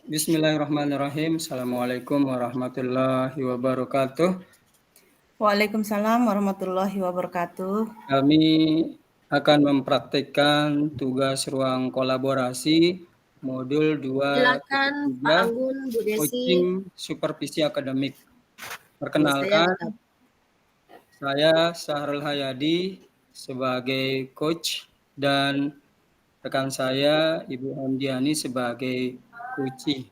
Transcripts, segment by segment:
Bismillahirrahmanirrahim. Assalamualaikum warahmatullahi wabarakatuh. Waalaikumsalam warahmatullahi wabarakatuh. Kami akan mempraktikkan tugas ruang kolaborasi modul 2 Silakan Pak 3 Anggun, Bu Desi. coaching supervisi akademik. Ini saya Perkenalkan, nggak saya Sahrul Hayadi sebagai coach dan rekan saya Ibu Hamdiani sebagai coachee.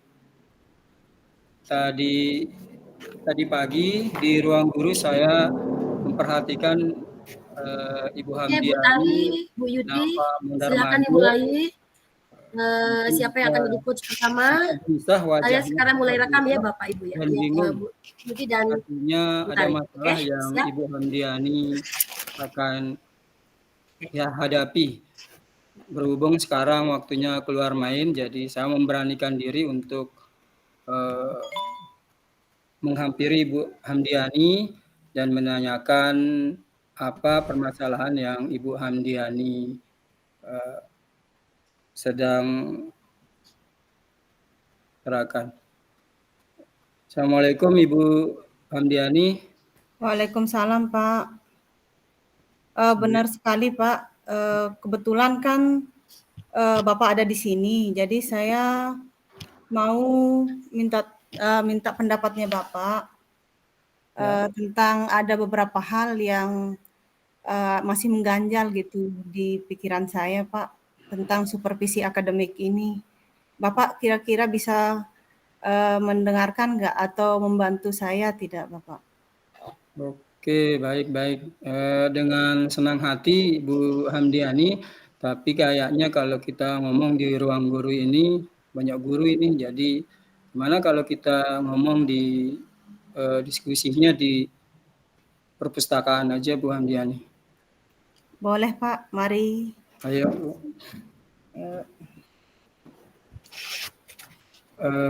Tadi pagi di ruang guru saya memperhatikan Ibu Oke, Bu Tari, Hamdiani, Bu Yudi, Nafa Mundar silakan Mandir, dimulai. Siapa yang akan jadi coach pertama? susah Saya wajahnya sekarang mulai rekam ya, susah Bapak Ibu ya. dan Ya, bingung. Bu Yudi dan Artinya Bu ada Tari. masalah Oke, yang siap. Ibu Hamdiani akan hadapi. Berhubung sekarang waktunya keluar main, jadi saya memberanikan diri untuk menghampiri Ibu Hamdiani dan menanyakan apa permasalahan yang Ibu Hamdiani sedang gerakan. Assalamualaikum Ibu Hamdiani. Waalaikumsalam Pak. Benar sekali Pak. Kebetulan kan Bapak ada di sini, jadi saya mau minta pendapatnya Bapak tentang ada beberapa hal yang masih mengganjal gitu di pikiran saya Pak tentang supervisi akademik ini. Bapak kira-kira bisa mendengarkan nggak atau membantu saya tidak Bapak? Oke, baik-baik. Dengan senang hati Ibu Hamdiani, tapi kayaknya kalau kita ngomong di ruang guru ini, banyak guru ini, jadi gimana kalau kita ngomong di diskusinya di perpustakaan aja Bu Hamdiani? Boleh Pak, mari. Ayo,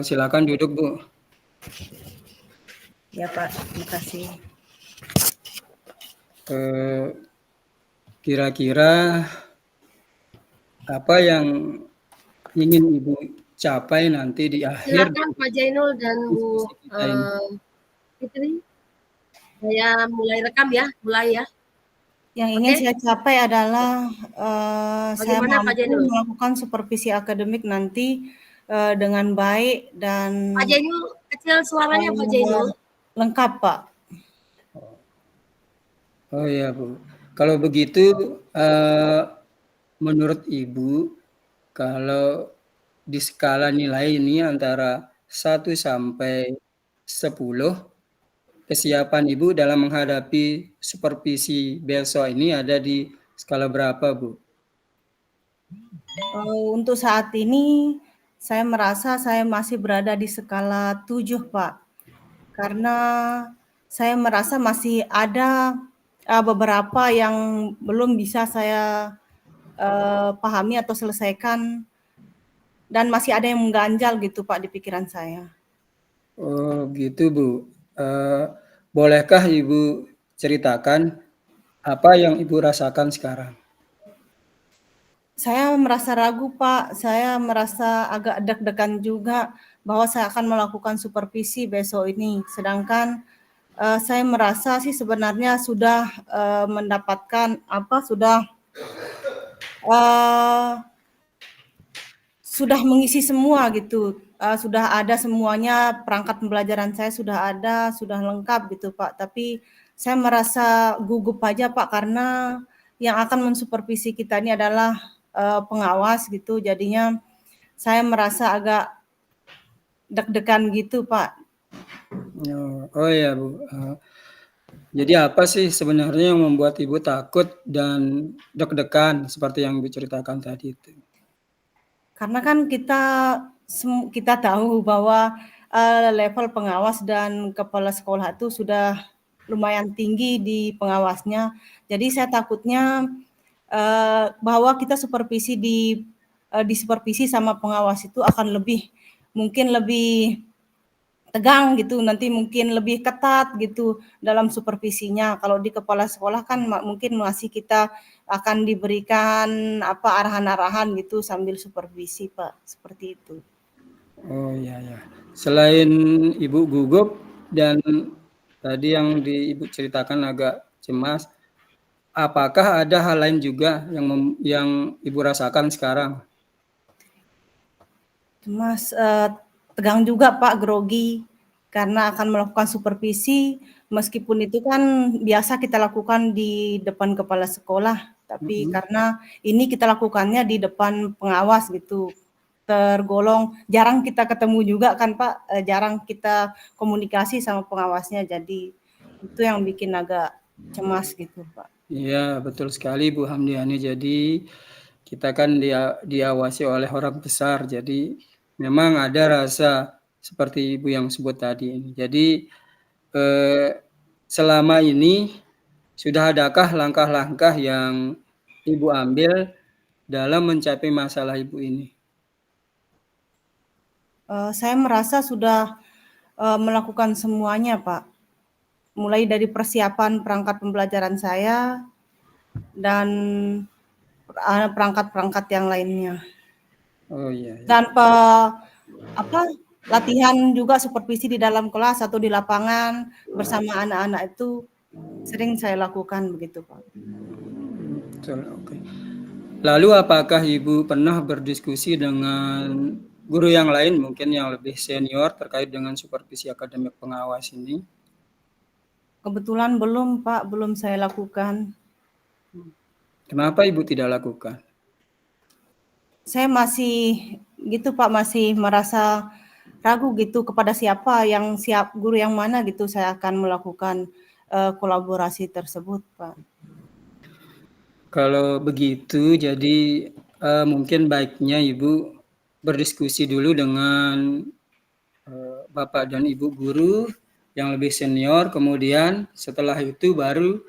silakan duduk Bu. Ya Pak, terima kasih. Kira-kira apa yang ingin Ibu capai nanti di akhir Silakan Pak Jainul dan Bu diskusi kita ini? Fitri. Saya mulai rekam ya, mulai ya. Yang ingin saya capai adalah saya Bagaimana Pak mampu Jainul? melakukan supervisi akademik nanti dengan baik dan Pak Jainul kecil suaranya Pak Jainul. lengkap Pak. Oh iya Bu, kalau begitu menurut Ibu, kalau di skala nilai ini antara 1 sampai 10, kesiapan Ibu dalam menghadapi supervisi besok ini ada di skala berapa Bu? Untuk saat ini saya merasa saya masih berada di skala 7 Pak. Karena saya merasa masih ada beberapa yang belum bisa saya pahami atau selesaikan dan masih ada yang mengganjal gitu Pak di pikiran saya. Oh gitu Bu. Bolehkah Ibu ceritakan apa yang Ibu rasakan sekarang? Saya merasa ragu Pak, saya merasa agak deg-degan juga bahwa saya akan melakukan supervisi besok ini. Sedangkan saya merasa sih sebenarnya sudah mendapatkan sudah mengisi semua gitu, sudah ada semuanya, perangkat pembelajaran saya sudah ada, sudah lengkap gitu Pak. Tapi saya merasa gugup aja Pak karena yang akan mensupervisi kita ini adalah pengawas gitu. Jadinya saya merasa agak deg-degan gitu Pak. Oh ya Bu. Jadi apa sih sebenarnya yang membuat Ibu takut dan deg-degan seperti yang Ibu ceritakan tadi itu? Karena kan kita tahu bahwa level pengawas dan kepala sekolah itu sudah lumayan tinggi di pengawasnya. Jadi saya takutnya bahwa kita disupervisi sama pengawas itu akan mungkin lebih tegang gitu, nanti mungkin lebih ketat gitu dalam supervisinya. Kalau di kepala sekolah kan mungkin masih kita akan diberikan arahan-arahan gitu sambil supervisi Pak, seperti itu. Oh iya ya. Selain Ibu gugup dan tadi yang Ibu ceritakan agak cemas, apakah ada hal lain juga yang Ibu rasakan sekarang? Cemas, tegang juga Pak, grogi, karena akan melakukan supervisi, meskipun itu kan biasa kita lakukan di depan kepala sekolah, tapi karena ini kita lakukannya di depan pengawas gitu, tergolong jarang kita ketemu juga kan Pak, jarang kita komunikasi sama pengawasnya, jadi itu yang bikin agak cemas gitu Pak. Iya, betul sekali Bu Hamdiani. Jadi kita kan diawasi oleh orang besar, jadi memang ada rasa seperti Ibu yang sebut tadi ini. Jadi selama ini sudah adakah langkah-langkah yang Ibu ambil dalam mencapai masalah Ibu ini? Saya merasa sudah, melakukan semuanya Pak. Mulai dari persiapan perangkat pembelajaran saya dan perangkat-perangkat yang lainnya. Oh iya. Dan latihan juga supervisi di dalam kelas atau di lapangan bersama anak-anak itu sering saya lakukan begitu, Pak. Betul, oke. Lalu apakah Ibu pernah berdiskusi dengan guru yang lain mungkin yang lebih senior terkait dengan supervisi akademik pengawas ini? Kebetulan belum, Pak, belum saya lakukan. Kenapa Ibu tidak lakukan? Saya masih gitu, Pak, masih merasa ragu gitu kepada guru yang mana gitu saya akan melakukan kolaborasi tersebut, Pak. Kalau begitu, jadi mungkin baiknya Ibu berdiskusi dulu dengan Bapak dan Ibu guru yang lebih senior, kemudian setelah itu baru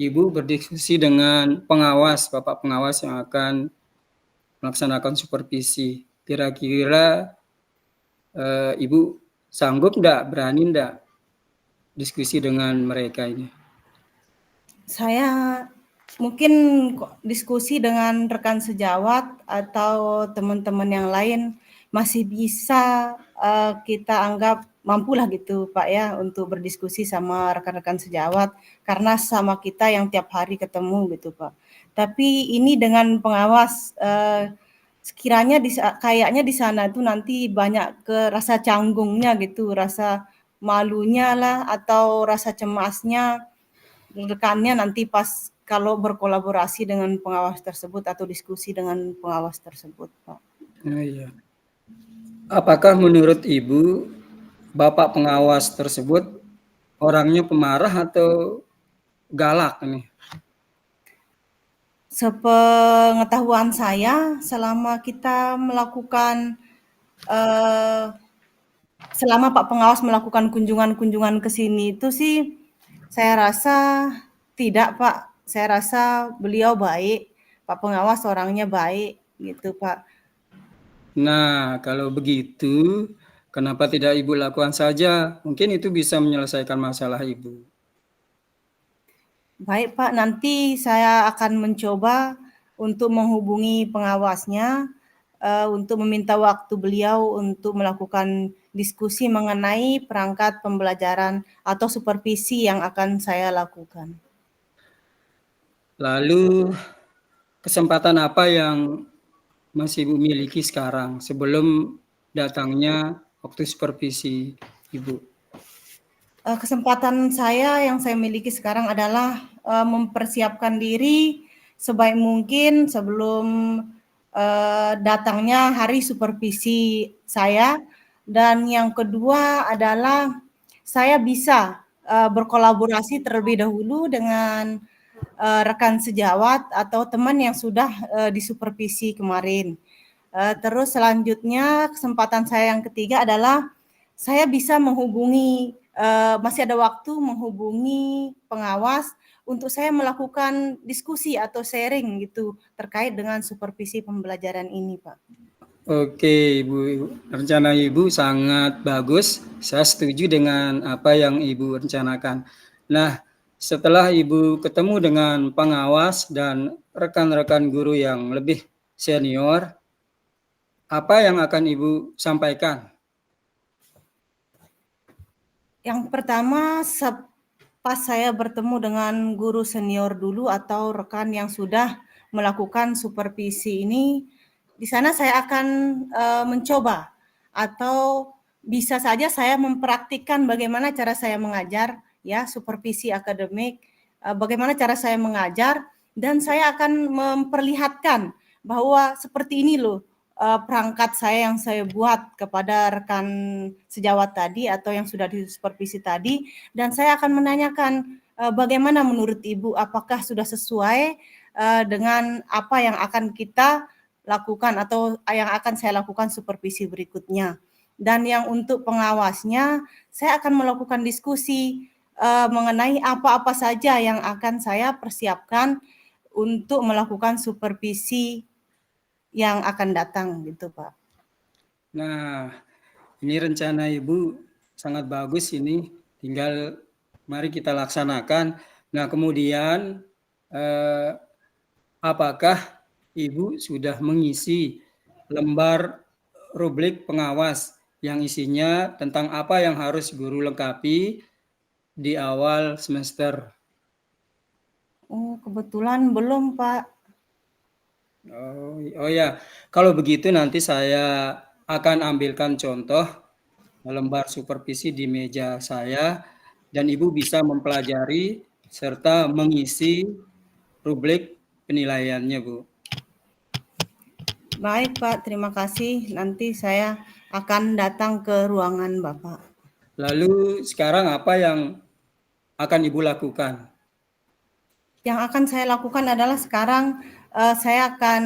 Ibu berdiskusi dengan Bapak pengawas yang akan melaksanakan supervisi. Kira-kira Ibu sanggup berani enggak diskusi dengan mereka ini? Saya mungkin diskusi dengan rekan sejawat atau teman-teman yang lain masih bisa kita anggap mampulah gitu Pak ya untuk berdiskusi sama rekan-rekan sejawat karena sama kita yang tiap hari ketemu gitu Pak. Tapi ini dengan pengawas sekiranya kayaknya di sana itu nanti banyak ke rasa canggungnya gitu, rasa malunya lah atau rasa cemasnya rekannya nanti pas kalau berkolaborasi dengan pengawas tersebut atau diskusi dengan pengawas tersebut, Pak. Oh, iya. Apakah menurut Ibu Bapak pengawas tersebut orangnya pemarah atau galak nih? Sepengetahuan saya, selama kita melakukan selama Pak pengawas melakukan kunjungan-kunjungan ke sini itu sih, saya rasa tidak Pak. Saya rasa beliau baik, Pak pengawas orangnya baik gitu Pak. Nah, kalau begitu, kenapa tidak Ibu lakukan saja? Mungkin itu bisa menyelesaikan masalah Ibu. Baik Pak, nanti saya akan mencoba untuk menghubungi pengawasnya, untuk meminta waktu beliau untuk melakukan diskusi mengenai perangkat pembelajaran atau supervisi yang akan saya lakukan. Lalu, kesempatan apa yang masih Ibu miliki sekarang sebelum datangnya waktu supervisi Ibu? Kesempatan yang saya miliki sekarang adalah mempersiapkan diri sebaik mungkin sebelum datangnya hari supervisi saya. Dan yang kedua adalah saya bisa berkolaborasi terlebih dahulu dengan rekan sejawat atau teman yang sudah disupervisi kemarin. Terus selanjutnya kesempatan saya yang ketiga adalah saya bisa menghubungi masih ada waktu menghubungi pengawas untuk saya melakukan diskusi atau sharing gitu terkait dengan supervisi pembelajaran ini, Pak. Oke, Ibu. Rencana Ibu sangat bagus. Saya setuju dengan apa yang Ibu rencanakan. Nah, setelah Ibu ketemu dengan pengawas dan rekan-rekan guru yang lebih senior, apa yang akan Ibu sampaikan? Yang pertama, pas saya bertemu dengan guru senior dulu atau rekan yang sudah melakukan supervisi ini, di sana saya akan mencoba atau bisa saja saya mempraktikkan bagaimana cara saya mengajar, ya, supervisi akademik, bagaimana cara saya mengajar, dan saya akan memperlihatkan bahwa seperti ini loh perangkat saya yang saya buat kepada rekan sejawat tadi atau yang sudah disupervisi tadi, dan saya akan menanyakan bagaimana menurut Ibu, apakah sudah sesuai dengan apa yang akan kita lakukan atau yang akan saya lakukan supervisi berikutnya. Dan yang untuk pengawasnya, saya akan melakukan diskusi mengenai apa-apa saja yang akan saya persiapkan untuk melakukan supervisi yang akan datang gitu, Pak. Nah, ini rencana Ibu sangat bagus ini, tinggal mari kita laksanakan. Nah, kemudian apakah Ibu sudah mengisi lembar rubrik pengawas yang isinya tentang apa yang harus guru lengkapi di awal semester? Oh, kebetulan belum, Pak. Oh ya, kalau begitu nanti saya akan ambilkan contoh lembar supervisi di meja saya dan Ibu bisa mempelajari serta mengisi rubrik penilaiannya, Bu. Baik, Pak. Terima kasih. Nanti saya akan datang ke ruangan Bapak. Lalu sekarang apa yang akan Ibu lakukan? Yang akan saya lakukan adalah sekarang saya akan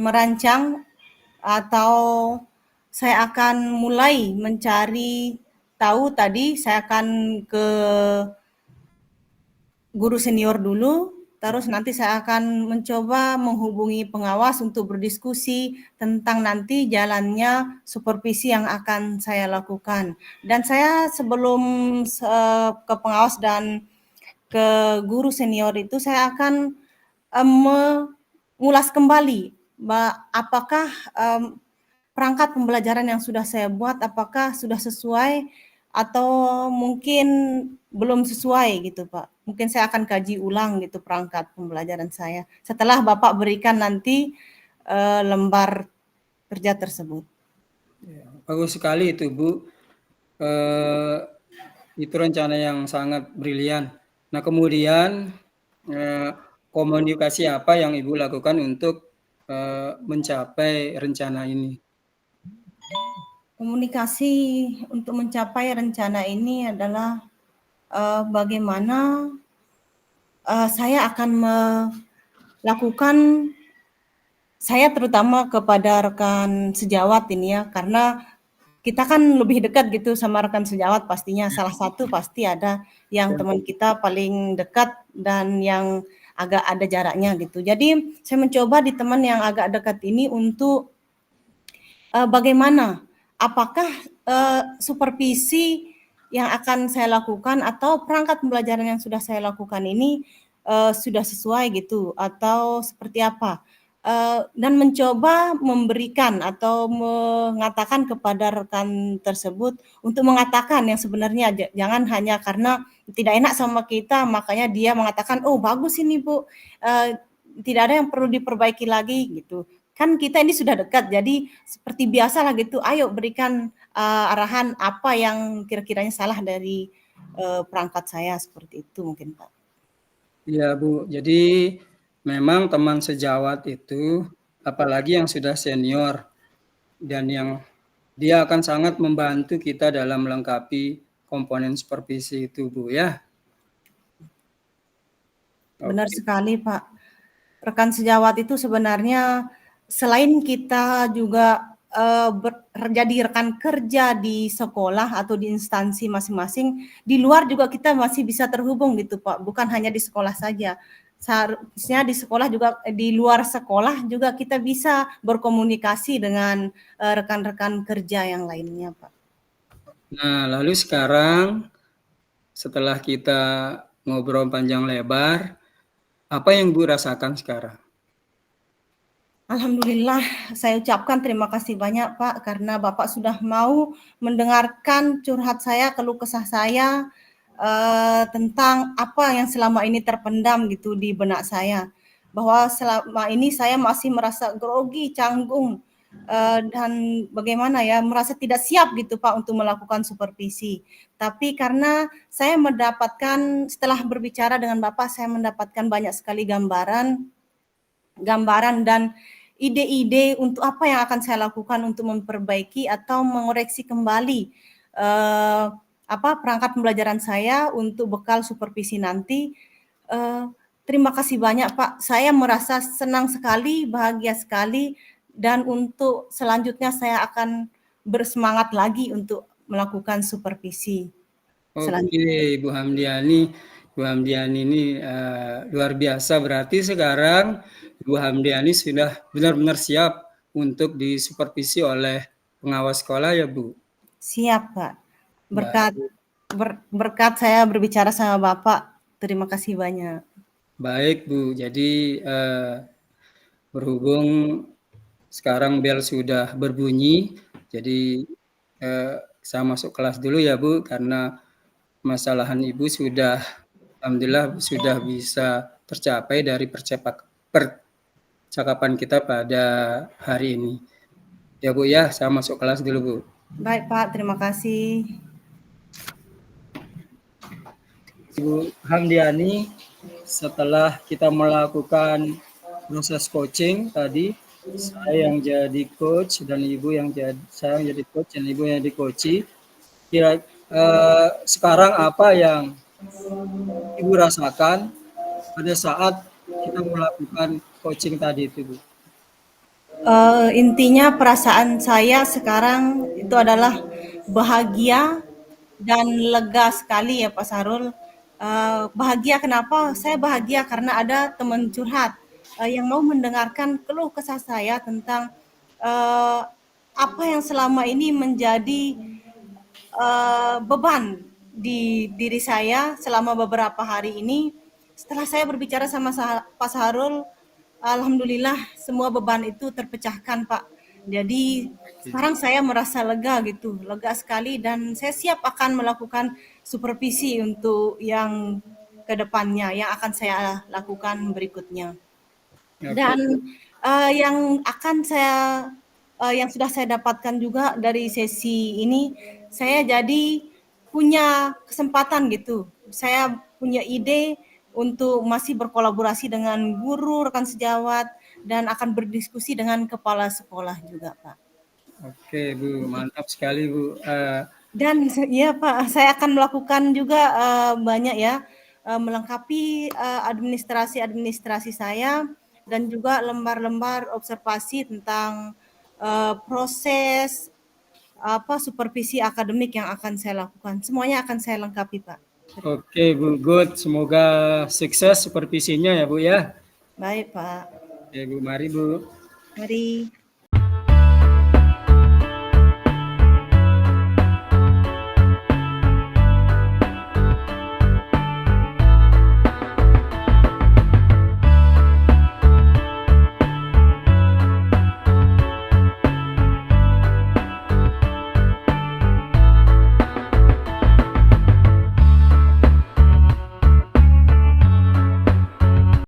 merancang atau saya akan mulai mencari tahu tadi, saya akan ke guru senior dulu, terus nanti saya akan mencoba menghubungi pengawas untuk berdiskusi tentang nanti jalannya supervisi yang akan saya lakukan. Dan saya sebelum ke pengawas dan ke guru senior itu saya akan mengulas kembali apakah perangkat pembelajaran yang sudah saya buat apakah sudah sesuai atau mungkin belum sesuai gitu, Pak. Mungkin saya akan kaji ulang gitu perangkat pembelajaran saya setelah Bapak berikan nanti lembar kerja tersebut. Ya, bagus sekali itu, Bu. Itu rencana yang sangat brilian. Nah, kemudian komunikasi apa yang Ibu lakukan untuk mencapai rencana ini? Komunikasi untuk mencapai rencana ini adalah bagaimana saya akan melakukan, saya terutama kepada rekan sejawat ini ya, karena kita kan lebih dekat gitu sama rekan sejawat pastinya. Salah satu pasti ada yang teman kita paling dekat dan yang agak ada jaraknya gitu. Jadi saya mencoba di teman yang agak dekat ini untuk bagaimana, apakah supervisi yang akan saya lakukan atau perangkat pembelajaran yang sudah saya lakukan ini sudah sesuai gitu atau seperti apa, dan mencoba memberikan atau mengatakan kepada rekan tersebut untuk mengatakan yang sebenarnya, jangan hanya karena tidak enak sama kita makanya dia mengatakan oh bagus ini Bu, tidak ada yang perlu diperbaiki lagi gitu. Kan kita ini sudah dekat, jadi seperti biasa lah gitu, ayo berikan arahan apa yang kira-kiranya salah dari perangkat saya, seperti itu mungkin Pak. Iya, Bu. Jadi memang teman sejawat itu, apalagi yang sudah senior, dan yang dia akan sangat membantu kita dalam melengkapi komponen supervisi itu, Bu, ya. Benar Oke. sekali Pak. Rekan sejawat itu sebenarnya selain kita juga jadi rekan kerja di sekolah atau di instansi masing-masing, di luar juga kita masih bisa terhubung gitu Pak, bukan hanya di sekolah saja. Seharusnya di sekolah juga, di luar sekolah juga kita bisa berkomunikasi dengan rekan-rekan kerja yang lainnya Pak. Nah, lalu sekarang setelah kita ngobrol panjang lebar, apa yang Bu rasakan sekarang? Alhamdulillah, saya ucapkan terima kasih banyak Pak, karena Bapak sudah mau mendengarkan curhat saya, keluh kesah saya, tentang apa yang selama ini terpendam gitu di benak saya. Bahwa selama ini saya masih merasa grogi, canggung, dan bagaimana ya, merasa tidak siap gitu Pak untuk melakukan supervisi. Tapi karena saya mendapatkan, setelah berbicara dengan Bapak, saya mendapatkan banyak sekali gambaran dan ide-ide untuk apa yang akan saya lakukan untuk memperbaiki atau mengoreksi kembali perangkat pembelajaran saya untuk bekal supervisi nanti. Terima kasih banyak Pak. Saya merasa senang sekali, bahagia sekali, dan untuk selanjutnya saya akan bersemangat lagi untuk melakukan supervisi selanjutnya. Oke, Bu Hamdiani ini luar biasa. Berarti sekarang Bu Hamdiani sudah benar-benar siap untuk disupervisi oleh pengawas sekolah ya, Bu? Siap Pak. Baik, Berkat saya berbicara sama Bapak. Terima kasih banyak. baik Bu. Jadi berhubung sekarang bel sudah berbunyi, jadi saya masuk kelas dulu ya Bu, karena masalahan Ibu sudah, alhamdulillah sudah bisa tercapai dari percakapan kita pada hari ini. Ya Bu ya, saya masuk kelas dulu Bu. Baik Pak, terima kasih. Ibu Hamdiani, setelah kita melakukan proses coaching tadi, saya yang jadi coach dan Ibu yang saya yang jadi coach dan Ibu yang jadi coach. Sekarang apa yang Ibu rasakan pada saat kita melakukan coaching tadi itu, Bu? Intinya perasaan saya sekarang itu adalah bahagia dan lega sekali ya Pak Sarul. Bahagia kenapa? Saya bahagia karena ada teman curhat yang mau mendengarkan keluh kesah saya tentang apa yang selama ini menjadi beban di diri saya selama beberapa hari ini. Setelah saya berbicara sama Pak Sahrul, alhamdulillah semua beban itu terpecahkan Pak. Jadi sekarang saya merasa lega gitu, lega sekali, dan saya siap akan melakukan supervisi untuk yang kedepannya, yang akan saya lakukan berikutnya. Dan yang sudah saya dapatkan juga dari sesi ini, saya jadi punya kesempatan gitu. Saya punya ide untuk masih berkolaborasi dengan guru, rekan sejawat, dan akan berdiskusi dengan kepala sekolah juga, Pak. Oke Bu, mantap sekali Bu. Dan ya Pak, saya akan melakukan juga banyak ya, melengkapi administrasi saya, dan juga lembar-lembar observasi tentang proses supervisi akademik yang akan saya lakukan. Semuanya akan saya lengkapi Pak. Oke Bu, good. Semoga sukses supervisinya ya Bu ya. Baik Pak. Oke Bu, mari Bu. Mari.